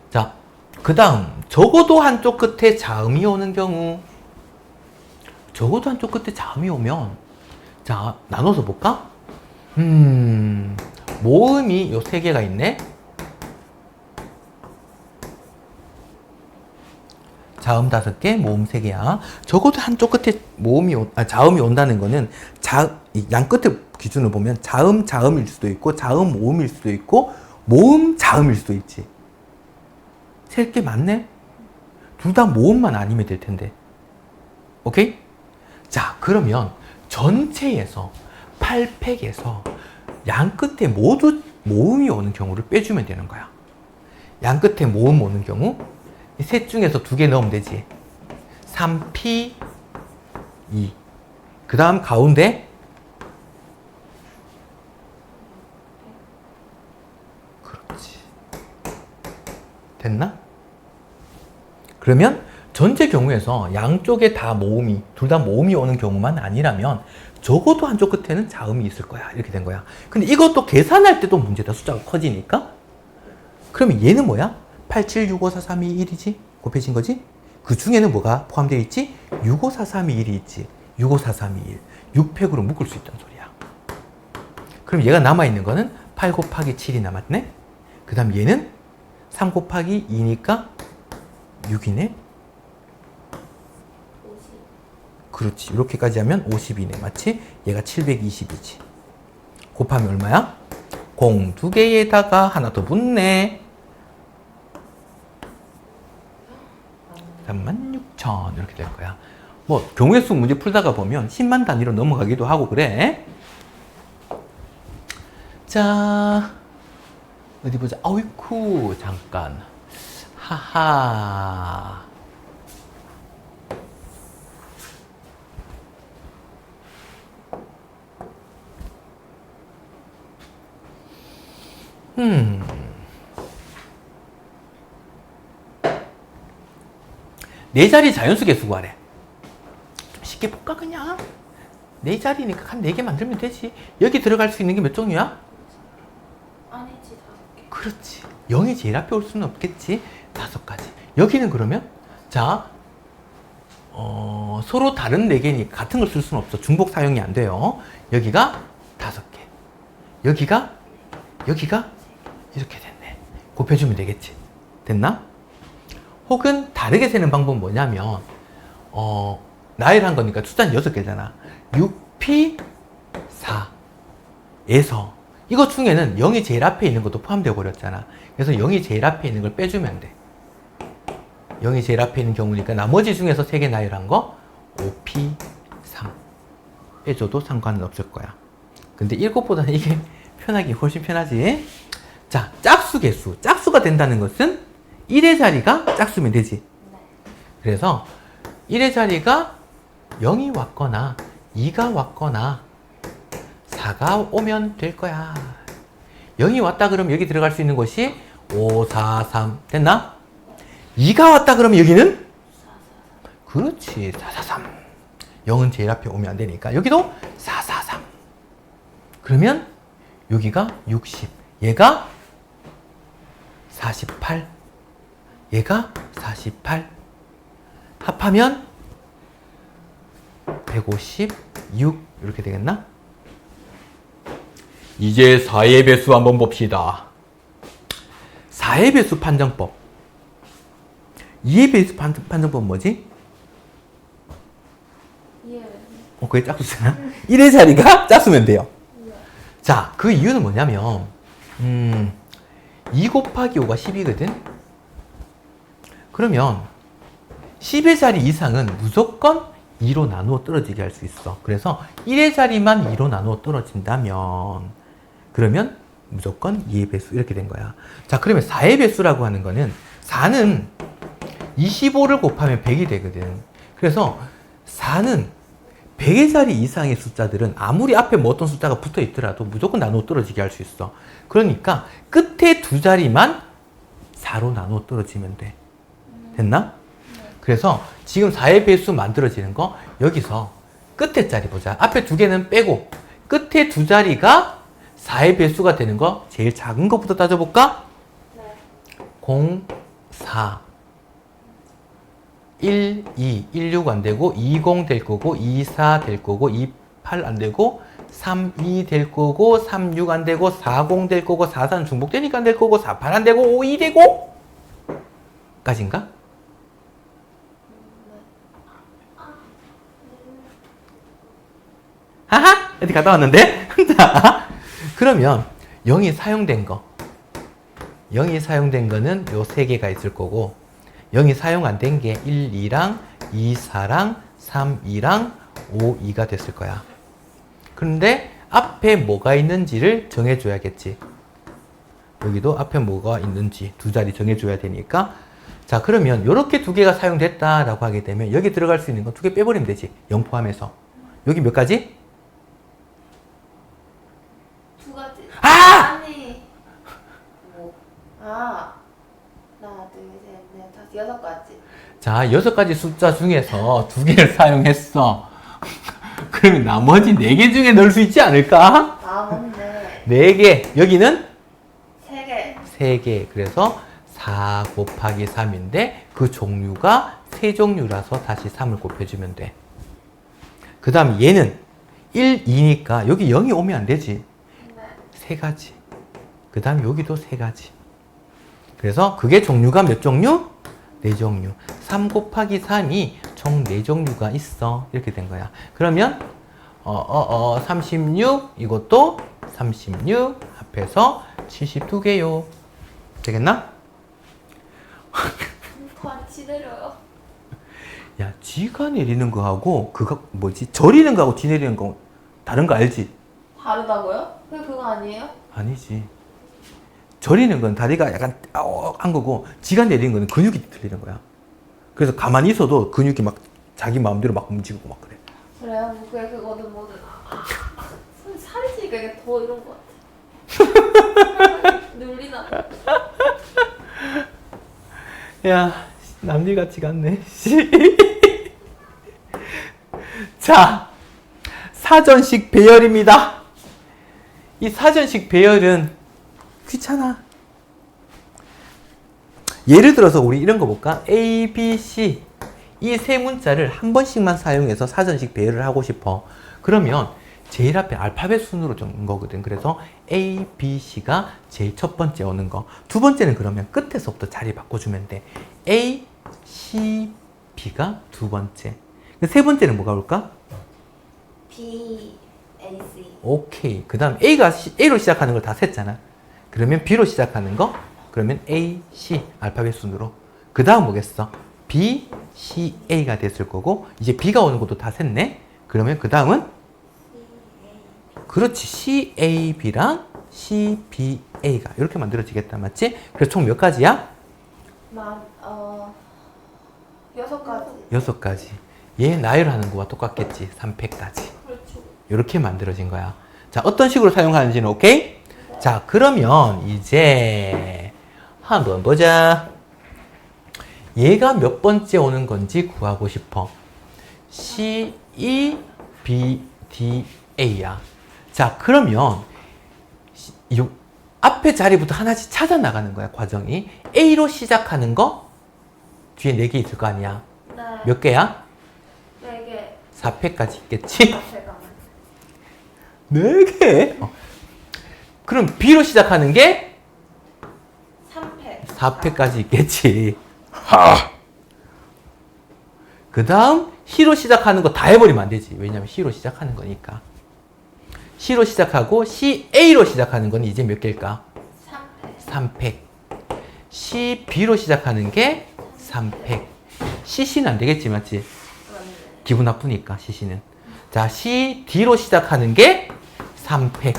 자, 그 다음 적어도 한쪽 끝에 자음이 오는 경우. 적어도 한쪽 끝에 자음이 오면 자, 나눠서 볼까? 모음이 요 3개가 있네. 자음 5개, 모음 3개야. 적어도 한쪽 끝에 자음이 온다는 거는 양 끝을 기준으로 보면 자음일 수도 있고 자음 모음일 수도 있고 모음 자음일 수도 있지. 3개 맞네? 둘 다 모음만 아니면 될 텐데. 오케이? 자, 그러면 전체에서 8팩에서 양 끝에 모두 모음이 오는 경우를 빼주면 되는 거야. 양 끝에 모음 오는 경우 이 셋 중에서 2개 넣으면 되지. 3P 2. 그 다음 가운데 그렇지. 됐나? 그러면 전체 경우에서 양쪽에 다 모음이, 둘 다 모음이 오는 경우만 아니라면 적어도 한쪽 끝에는 자음이 있을 거야. 이렇게 된 거야. 근데 이것도 계산할 때도 문제다. 숫자가 커지니까. 그러면 얘는 뭐야? 87654321이지? 곱해진 거지? 그 중에는 뭐가 포함되어 있지? 654321이 있지. 654321. 6팩으로 묶을 수 있다는 소리야. 그럼 얘가 남아있는 거는 8 곱하기 7이 남았네? 그 다음 얘는 3 곱하기 2니까 6이네? 50. 그렇지. 이렇게까지 하면 50이네. 맞지? 얘가 720이지. 곱하면 얼마야? 공 2개에다가 하나 더 붙네. 36,000 이렇게 될 거야. 뭐 경우의 수 문제 풀다가 보면 10만 단위로 넘어가기도 하고 그래. 자, 어디 보자. 어이쿠, 잠깐. 하하. 네 자리 자연수 개수 구하래. 좀 쉽게 볼까 그냥? 네 자리니까 한 4개 만들면 되지. 여기 들어갈 수 있는 게 몇 종류야? 아니지, 5개. 그렇지. 0이 제일 앞에 올 수는 없겠지. 5가지. 여기는 그러면 자, 서로 다른 4개니까 같은 걸 쓸 수는 없어. 중복 사용이 안 돼요. 여기가 5개. 여기가 이렇게 됐네. 곱해주면 되겠지. 됐나? 혹은 다르게 세는 방법은 뭐냐면 나열한 거니까 숫자는 6개잖아. 6P 4에서 이거 중에는 0이 제일 앞에 있는 것도 포함되어 버렸잖아. 그래서 0이 제일 앞에 있는 걸 빼주면 돼. 0이 제일 앞에 있는 경우니까 나머지 중에서 3개 나열한 거 5P 3 빼줘도 상관은 없을 거야. 근데 7보다는 이게 편하기 훨씬 편하지. 자, 짝수 개수. 짝수가 된다는 것은 1의 자리가 짝수면 되지. 그래서 1의 자리가 0이 왔거나 2가 왔거나 4가 오면 될 거야. 0이 왔다 그러면 여기 들어갈 수 있는 것이 5, 4, 3 됐나? 2가 왔다 그러면 여기는? 그렇지. 4, 4, 3. 0은 제일 앞에 오면 안 되니까 여기도 4, 4, 3. 그러면 여기가 60. 얘가 48. 얘가 48. 합하면 156 이렇게 되겠나? 이제 4의 배수 한번 봅시다. 4의 배수 판정법. 2의 배수 판정법은 뭐지? 예. 그게 짝수잖아. 1의 자리가 짝수면 돼요. 자, 그 이유는 뭐냐면 2 곱하기 5가 10이거든? 그러면 10의 자리 이상은 무조건 2로 나누어 떨어지게 할 수 있어. 그래서 1의 자리만 2로 나누어 떨어진다면 그러면 무조건 2의 배수 이렇게 된 거야. 자, 그러면 4의 배수라고 하는 거는 4는 25를 곱하면 100이 되거든. 그래서 4는 100의 자리 이상의 숫자들은 아무리 앞에 뭐 어떤 숫자가 붙어 있더라도 무조건 나누어 떨어지게 할 수 있어. 그러니까 끝에 2자리만 4로 나누어 떨어지면 돼. 됐나? 그래서 지금 4의 배수 만들어지는 거 여기서 끝에 자리 보자. 앞에 2개는 빼고 끝에 2자리가 4의 배수가 되는 거 제일 작은 것부터 따져볼까? 네. 0, 4 1, 2, 16 안 되고 20 될 거고 24 될 거고 28 안 되고 32 될 거고 36 안 되고 40 될 거고 44는 중복되니까 안 될 거고 48 안 되고 52 되고 까진가? 하하! 어디 갔다 왔는데? 자, 그러면 0이 사용된 거는 요 3개가 있을 거고 0이 사용 안 된 게 1, 2랑 2, 4랑 3, 2랑 5, 2가 됐을 거야. 그런데 앞에 뭐가 있는지를 정해줘야겠지. 여기도 앞에 뭐가 있는지 두 자리 정해줘야 되니까. 자, 그러면 이렇게 두 개가 사용됐다라고 하게 되면 여기 들어갈 수 있는 건 두 개 빼버리면 되지. 0 포함해서. 여기 몇 가지? 두 가지. 아! 아니. 뭐. 아. 하나, 둘, 셋, 넷, 다섯, 여섯 가지. 자, 6가지 숫자 중에서 두 개를 사용했어. 그러면 나머지 4개 중에 넣을 수 있지 않을까? 아, 맞네. 4개. 여기는 세 개. 3개. 그래서 4 곱하기 3인데 그 종류가 세 종류라서 다시 3을 곱해주면 돼. 그 다음 얘는 1, 2니까 여기 0이 오면 안 되지. 네. 3가지. 그 다음 여기도 3가지. 그래서 그게 종류가 몇 종류? 4종류. 3 곱하기 3이 총 4종류가 있어. 이렇게 된 거야. 그러면 36 이것도 36 합해서 72개요. 되겠나? 같이 내려요. 야, 지가 내리는 거하고 그거 뭐지? 저리는 거하고 지 내리는 거 다른 거 알지? 다르다고요? 그거 아니에요? 아니지. 저리는 건 다리가 약간 한 거고 지가 내리는 거는 근육이 틀리는 거야. 그래서 가만히 있어도 근육이 막 자기 마음대로 막 움직이고 막 그래. 그래요? 뭐 그게 그거든 뭐든. 살이 찌니까 이게 더 이런 것 같아. 눌리나? 야, 남일 같지가 않네. 자, 사전식 배열입니다. 이 사전식 배열은 귀찮아. 예를 들어서 우리 이런 거 볼까? A, B, C 이 세 문자를 한 번씩만 사용해서 사전식 배열을 하고 싶어. 그러면 제일 앞에 알파벳 순으로 적는 거거든. 그래서 A, B, C가 제일 첫 번째 오는 거. 두 번째는 그러면 끝에서부터 자리 바꿔주면 돼. A, C, B가 두 번째. 세 번째는 뭐가 올까? B, A, C. 오케이. 그 다음 A로 시작하는 걸 다 셌잖아. 그러면 B로 시작하는 거? 그러면 A, C 알파벳 순으로. 그 다음 뭐겠어? B, C, A가 됐을 거고 이제 B가 오는 것도 다 셌네. 그러면 그 다음은 그렇지. C, A, B랑 C, B, A가 이렇게 만들어지겠다. 맞지? 그래서 총 몇 가지야? 여섯 가지. 6가지. 얘 나열하는 거와 똑같겠지. 3팩까지. 그렇죠. 이렇게 만들어진 거야. 자, 어떤 식으로 사용하는지는 오케이? 자, 그러면 이제 한번 보자. 얘가 몇 번째 오는 건지 구하고 싶어. C, E, B, D, A야. 자, 그러면 이 앞에 자리부터 하나씩 찾아 나가는 거야, 과정이. A로 시작하는 거 뒤에 4개 있을 거 아니야. 네. 몇 개야? 4개. 4팩까지 있겠지? 제가. 4개? 그럼 B로 시작하는 게 3팩. 4팩까지 있겠지. 그 다음 C로 시작하는 거 다 해버리면 안 되지. 왜냐면 C로 시작하는 거니까. C로 시작하고 CA로 시작하는 건 이제 몇 개일까? 3팩. 3팩. C, B로 시작하는 게 3팩. CC는 안 되겠지, 맞지? 맞네. 기분 나쁘니까, CC는. 자, C, D로 시작하는 게 3팩.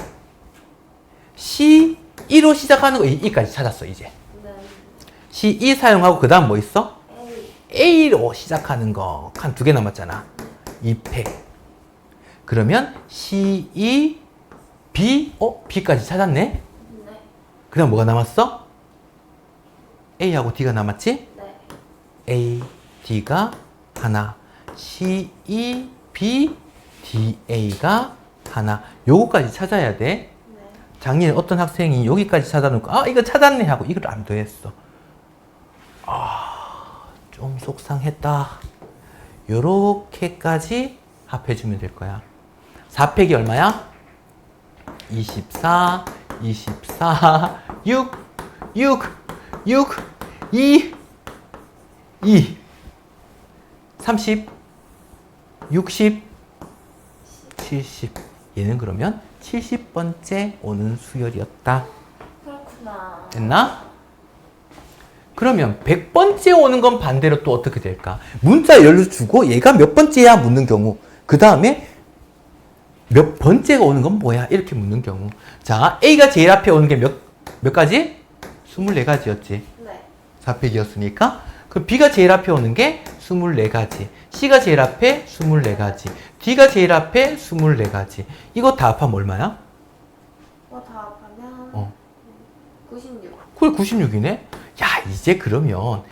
C, E로 시작하는 거, E까지 찾았어, 이제. 네. C, E 사용하고, 그 다음 뭐 있어? A. A로 시작하는 거. 한 2개 남았잖아. 2팩. 그러면 C, E, B, B까지 찾았네? 네. 그 다음 뭐가 남았어? A하고 D가 남았지? 네. A, D가 하나. C, E, B, D, A가 하나. 요거까지 찾아야 돼. 네. 작년에 어떤 학생이 여기까지 찾아놓고 이거 찾았네 하고 이걸 안 더했어. 좀 속상했다. 요렇게까지 합해주면 될 거야. 4팩이 얼마야? 24, 24, 6, 2, 30, 60, 70. 얘는 그러면 70번째 오는 수열이었다. 그렇구나. 됐나? 그러면 100번째 오는 건 반대로 또 어떻게 될까? 문자 열로 주고 얘가 몇 번째야 묻는 경우. 그 다음에 몇 번째가 오는 건 뭐야? 이렇게 묻는 경우. 자, A가 제일 앞에 오는 게 몇 가지? 24가지였지. 네. 4팩이었으니까. 그럼 B가 제일 앞에 오는 게 24가지. C가 제일 앞에 24가지. D가 제일 앞에 24가지. 이거 다 합하면 얼마야? 다 합하면 어. 96. 그래, 96이네? 야, 이제 그러면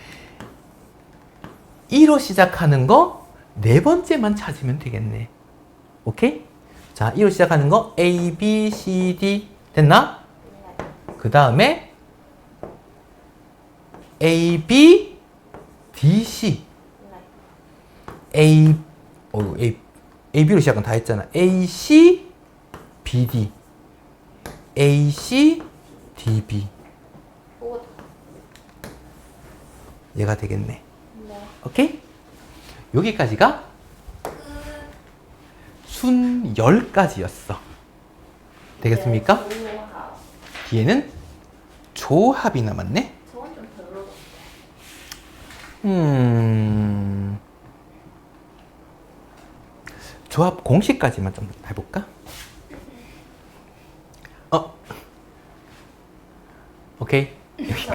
2로 시작하는 거 네 번째만 찾으면 되겠네. 오케이? 자, 2로 시작하는 거 A, B, C, D 됐나? 네. 그 다음에 A, B, D, C. 네. A, B로 시작은 다 했잖아. A, C, B, D. A, C, D, B. 오. 얘가 되겠네. 네. 오케이? 여기까지가 순 10가지였어. 되겠습니까? 네, 조합. 뒤에는 조합이 남았네. 저건 좀 별로. 조합 공식까지만 좀 해볼까? 오케이.